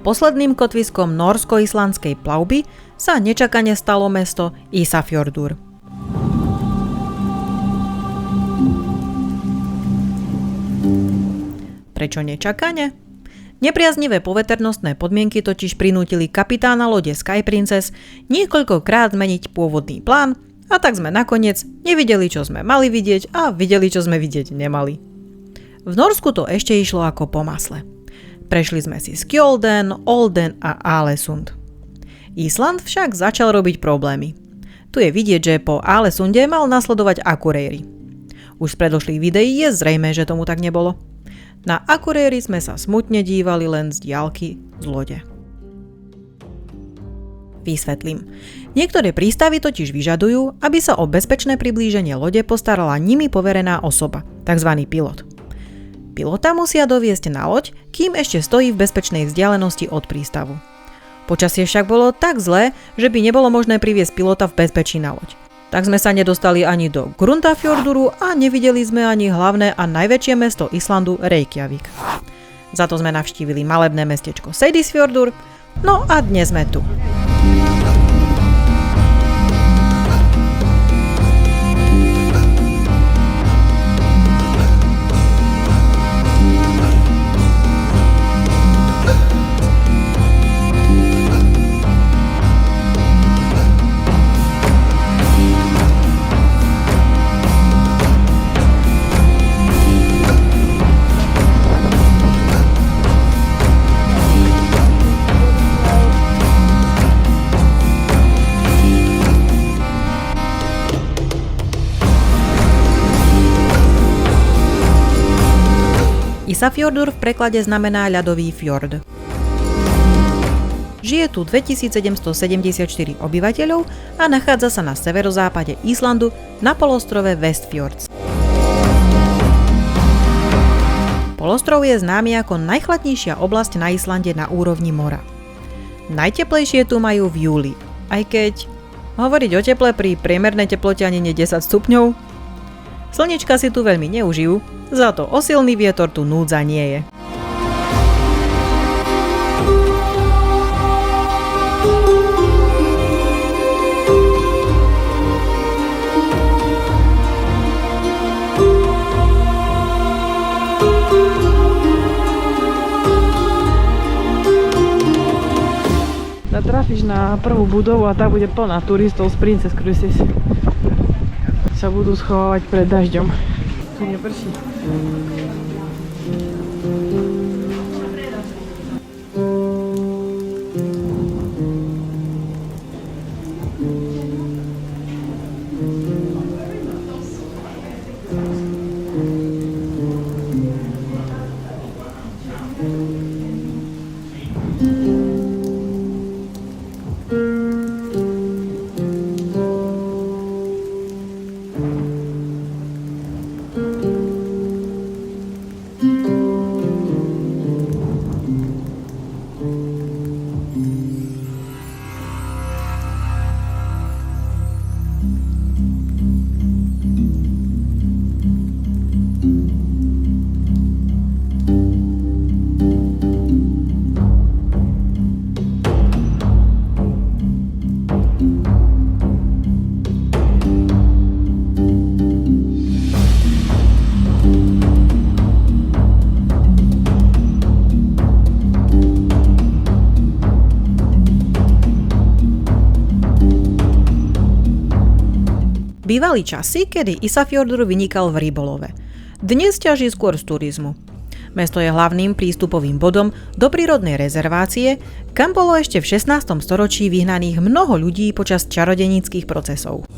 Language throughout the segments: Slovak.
posledným kotviskom nórsko-islandskej plavby sa nečakane stalo mesto Ísafjörður. Prečo nečakane? Nepriaznivé poveternostné podmienky totiž prinútili kapitána lode Sky Princess niekoľkokrát zmeniť pôvodný plán a tak sme nakoniec nevideli, čo sme mali vidieť a videli, čo sme vidieť nemali. V Norsku to ešte išlo ako po masle. Prešli sme si Skjolden, Olden a Aalesund. Ísland však začal robiť problémy. Tu je vidieť, že po Aalesunde mal nasledovať Akureyri. Už z predošlých videí je zrejmé, že tomu tak nebolo. Na Akureyri sme sa smutne dívali len z diaľky z lode. Vysvetlím. Niektoré prístavy totiž vyžadujú, aby sa o bezpečné priblíženie lode postarala nimi poverená osoba, tzv. Pilot. Pilota musia doviesť na loď, kým ešte stojí v bezpečnej vzdialenosti od prístavu. Počasie však bolo tak zlé, že by nebolo možné priviesť pilota v bezpečí na loď. Tak sme sa nedostali ani do Grundarfjörðuru a nevideli sme ani hlavné a najväčšie mesto Islandu Reykjavík. Za to sme navštívili malebné mestečko Seyðisfjörður, no a dnes sme tu. Ísafjörður v preklade znamená ľadový fjord. Žije tu 2774 obyvateľov a nachádza sa na severozápade Islandu na polostrove Westfjords. Polostrov je známy ako najchladnejšia oblasť na Islande na úrovni mora. Najteplejšie tu majú v júli, aj keď hovoriť o teple pri priemernej teplote ani nie 10 stupňov. Slniečka si tu veľmi neužijú, za to o silný vietor tu núdza nie je. Trafíš na prvú budovu a tá bude plná turistov z Princess Cruises. Sa budú schovávať pred dažďom. Tu neprší. Bývali časy, kedy Ísafjörður vynikal v rybolove. Dnes ťaží skôr z turizmu. Mesto je hlavným prístupovým bodom do prírodnej rezervácie, kam bolo ešte v 16. storočí vyhnaných mnoho ľudí počas čarodejníckych procesov.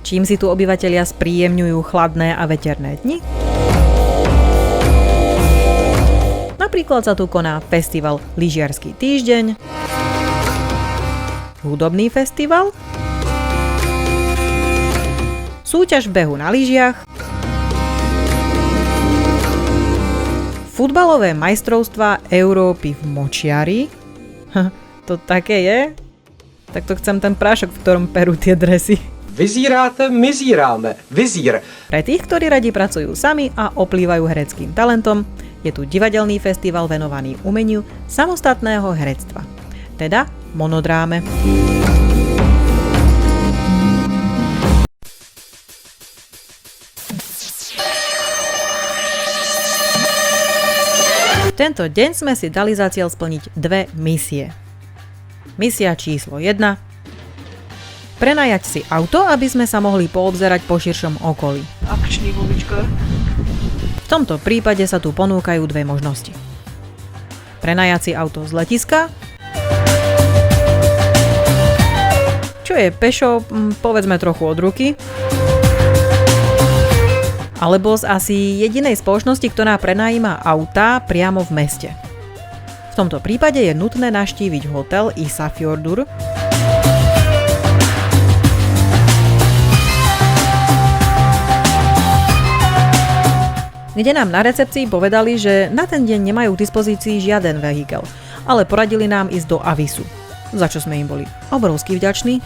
Čím si tu obyvatelia spríjemňujú chladné a veterné dni? Napríklad sa tu koná festival Lyžiarsky týždeň, hudobný festival, súťaž v behu na lyžiach, Futbalové majstrovstvá Európy v močiari? To také je? Tak to chcem ten prášok, v ktorom perú tie dresy. Vyzíráte, my zíráme. Vyzír. Pre tých, ktorí radi pracujú sami a oplývajú hereckým talentom, je tu divadelný festival venovaný umeniu samostatného herectva, teda monodráme. Tento deň sme si dali za cieľ splniť dve misie. Misia číslo 1. Prenajať si auto, aby sme sa mohli poobzerať po širšom okolí. Akčný gumičkár. V tomto prípade sa tu ponúkajú dve možnosti. Prenajať si auto z letiska, čo je pešo, povedzme trochu od ruky, alebo z asi jedinej spoločnosti, ktorá prenajíma autá priamo v meste. V tomto prípade je nutné navštíviť hotel Ísafjörður, kde nám na recepcii povedali, že na ten deň nemajú k dispozícii žiaden vehikel, ale poradili nám ísť do Avisu, za čo sme im boli obrovsky vďační.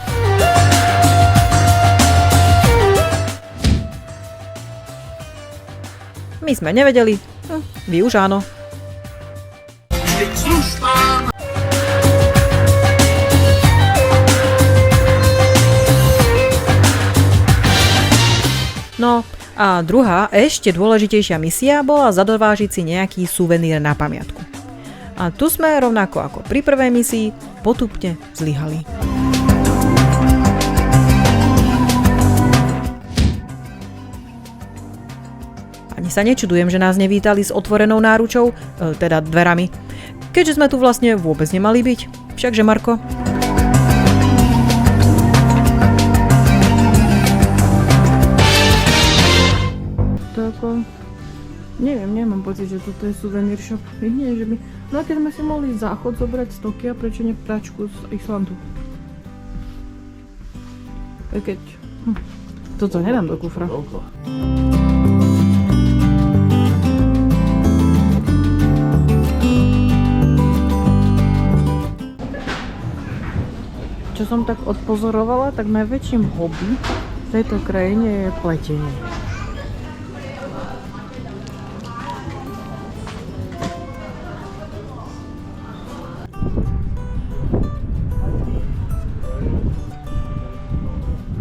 My sme nevedeli, vy už áno. No a druhá, ešte dôležitejšia misia bola zadovážiť si nejaký suvenír na pamiatku. A tu sme rovnako ako pri prvej misii potupne zlyhali. Ani sa nečudujem, že nás nevítali s otvorenou náručou, teda dverami, keďže sme tu vlastne vôbec nemali byť. Všakže Marko? Neviem, nemám pocit, že toto je suvenír shop. Nie, že by... No a keď sme si mohli záchod zobrať z Tokia, prečo nie pračku z Islandu? Keď... Toto nedám do kufra. Čo som tak odpozorovala, tak najväčším hobby v tejto krajine je pletenie.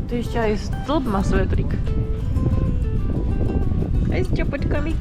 Tu ešte aj stĺp má svetrik. Aj s čopočkami.